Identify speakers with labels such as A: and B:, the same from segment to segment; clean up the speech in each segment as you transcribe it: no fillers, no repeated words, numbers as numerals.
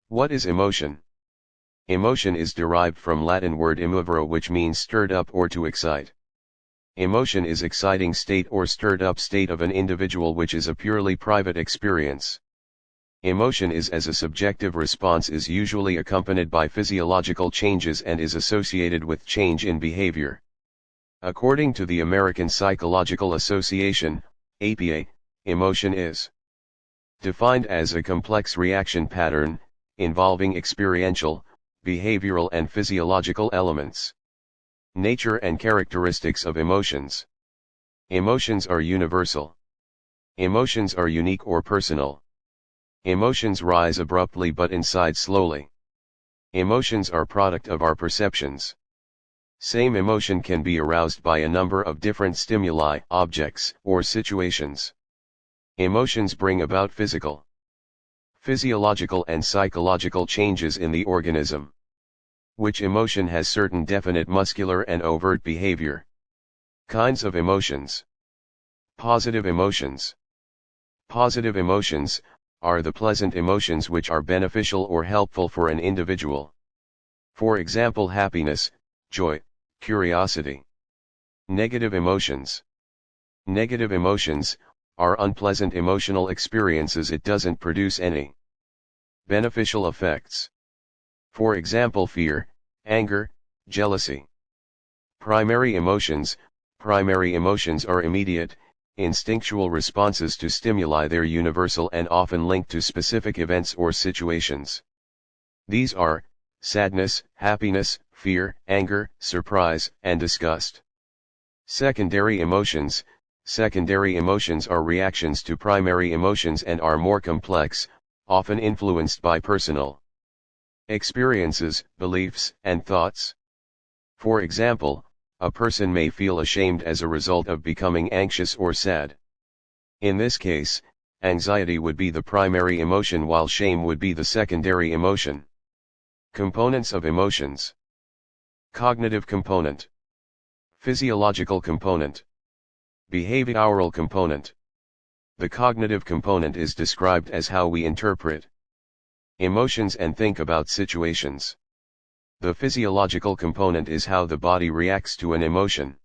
A: What is emotion? Emotion is derived from Latin word emovere, which means stirred up or to excite. Emotion is exciting state or stirred up state of an individual, which is a purely private experience. Emotion is as a subjective response, is usually accompanied by physiological changes and is associated with change in behavior. According to the American Psychological Association, APA, emotion is defined as a complex reaction pattern, involving experiential, behavioral and physiological elements. Nature and characteristics of emotions. Emotions are universal. Emotions are unique or personal. Emotions rise abruptly but inside slowly. Emotions are product of our perceptions. Same emotion can be aroused by a number of different stimuli, objects, or situations. Emotions bring about physiological and psychological changes in the organism. Which emotion has certain definite muscular and overt behavior? Kinds of emotions. Positive emotions. Positive emotions are the pleasant emotions which are beneficial or helpful for an individual. For example, happiness, joy, curiosity. Negative emotions. Negative emotions are unpleasant emotional experiences. It doesn't produce any beneficial effects. For example, fear, anger, jealousy. Primary emotions. Primary emotions are immediate, instinctual responses to stimuli. They're universal and often linked to specific events or situations. These are sadness, happiness, fear, anger, surprise, and disgust. Secondary emotions. Secondary emotions are reactions to primary emotions and are more complex, often influenced by personal experiences, beliefs, and thoughts. For example, a person may feel ashamed as a result of becoming anxious or sad. In this case, anxiety would be the primary emotion while shame would be the secondary emotion. Components of emotions. Cognitive component. Physiological component. Behavioral component. The cognitive component is described as how we interpret emotions and think about situations. The physiological component is how the body reacts to an emotion.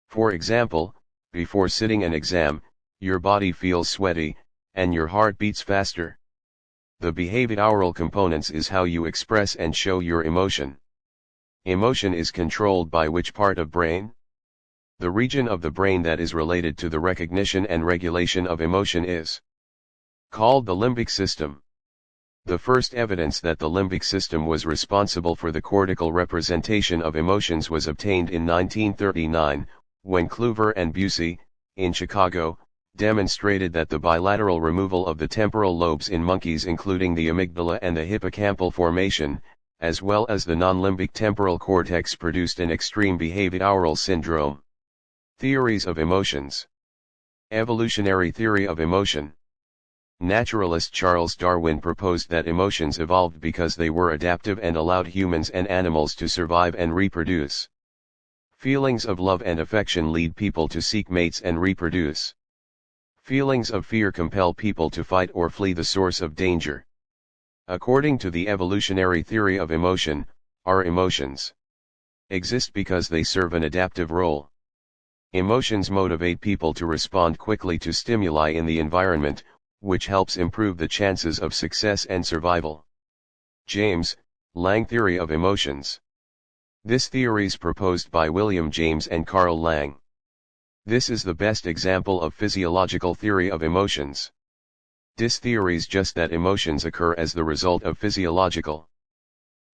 A: For example, before sitting an exam, your body feels sweaty, and your heart beats faster. The behavioral components is how you express and show your emotion. Emotion is controlled by which part of brain? The region of the brain that is related to the recognition and regulation of emotion is called the limbic system. The first evidence that the limbic system was responsible for the cortical representation of emotions was obtained in 1939, when Kluver and Busey, in Chicago, demonstrated that the bilateral removal of the temporal lobes in monkeys, including the amygdala and the hippocampal formation, as well as the non-limbic temporal cortex, produced an extreme behavioral syndrome. Theories of emotions. Evolutionary theory of emotion. Naturalist Charles Darwin proposed that emotions evolved because they were adaptive and allowed humans and animals to survive and reproduce. Feelings of love and affection lead people to seek mates and reproduce. Feelings of fear compel people to fight or flee the source of danger. According to the evolutionary theory of emotion, our emotions exist because they serve an adaptive role. Emotions motivate people to respond quickly to stimuli in the environment, which helps improve the chances of success and survival. James-Lange theory of emotions. This theory is proposed by William James and Carl Lange. This is the best example of physiological theory of emotions. This theory is just that emotions occur as the result of physiological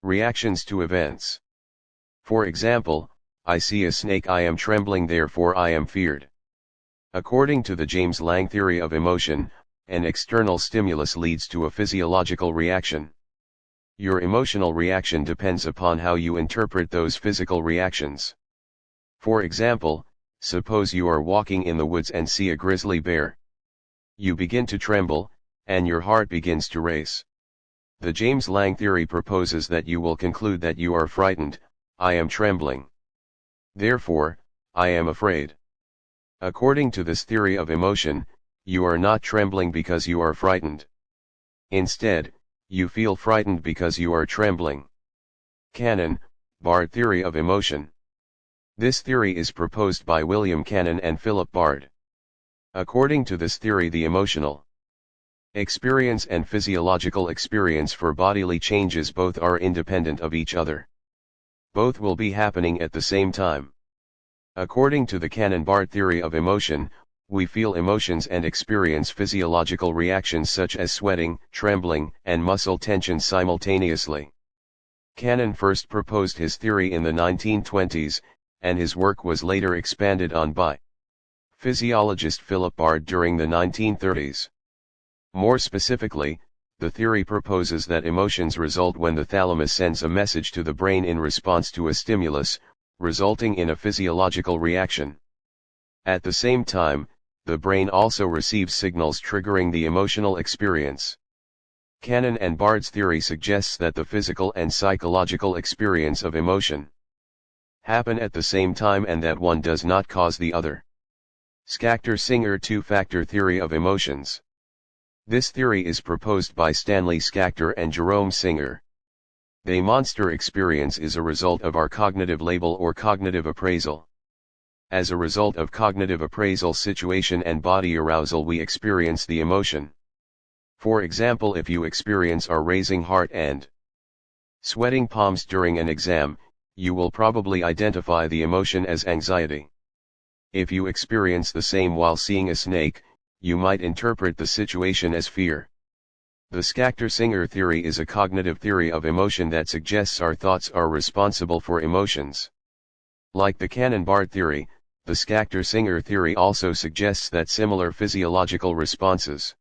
A: reactions to events. For example, I see a snake, I am trembling, therefore I am feared. According to the James-Lange theory of emotion, an external stimulus leads to a physiological reaction. Your emotional reaction depends upon how you interpret those physical reactions. For example, suppose you are walking in the woods and see a grizzly bear. You begin to tremble, and your heart begins to race. The James-Lange theory proposes that you will conclude that you are frightened. I am trembling. Therefore, I am afraid. According to this theory of emotion, you are not trembling because you are frightened. Instead, You feel frightened because you are trembling. Cannon, Bard theory of emotion. This theory is proposed by William Cannon and Philip Bard. According to this theory, the emotional experience and physiological experience for bodily changes both are independent of each other. Both will be happening at the same time. According to the Cannon-Bard theory of emotion, we feel emotions and experience physiological reactions such as sweating, trembling, and muscle tension simultaneously. Cannon first proposed his theory in the 1920s, and his work was later expanded on by physiologist Philip Bard during the 1930s. More specifically, the theory proposes that emotions result when the thalamus sends a message to the brain in response to a stimulus, resulting in a physiological reaction. At the same time, the brain also receives signals triggering the emotional experience. Cannon and Bard's theory suggests that the physical and psychological experience of emotion happen at the same time and that one does not cause the other. Schachter-Singer two-factor theory of emotions. This theory is proposed by Stanley Schachter and Jerome Singer. The monster experience is a result of our cognitive label or cognitive appraisal. As a result of cognitive appraisal, situation and body arousal, we experience the emotion. For example, if you experience a racing heart and sweating palms during an exam, you will probably identify the emotion as anxiety. If you experience the same while seeing a snake, you might interpret the situation as fear. The Schachter-Singer theory is a cognitive theory of emotion that suggests our thoughts are responsible for emotions. Like the Cannon-Bard theory, the Schachter-Singer theory also suggests that similar physiological responses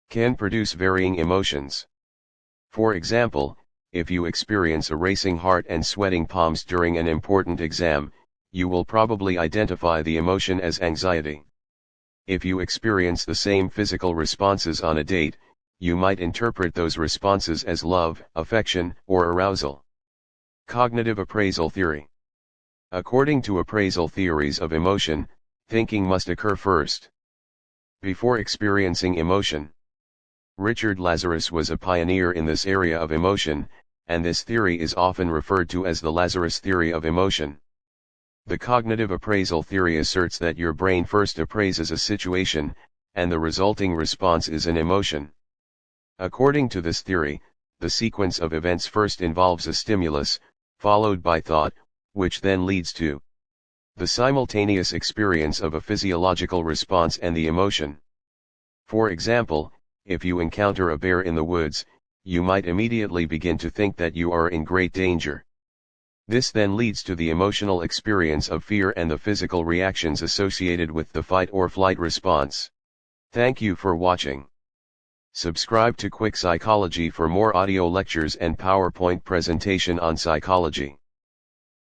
A: can produce varying emotions. For example, if you experience a racing heart and sweating palms during an important exam, you will probably identify the emotion as anxiety. If you experience the same physical responses on a date, you might interpret those responses as love, affection, or arousal. Cognitive appraisal theory. According to appraisal theories of emotion, thinking must occur first before experiencing emotion. Richard Lazarus was a pioneer in this area of emotion, and this theory is often referred to as the Lazarus theory of emotion. The cognitive appraisal theory asserts that your brain first appraises a situation, and the resulting response is an emotion. According to this theory, the sequence of events first involves a stimulus, followed by thought, which then leads to the simultaneous experience of a physiological response and the emotion. For example, if you encounter a bear in the woods, you might immediately begin to think that you are in great danger. This then leads to the emotional experience of fear and the physical reactions associated with the fight or flight response. Thank you for watching. Subscribe to Quick Psychology for more audio lectures and PowerPoint presentation on psychology.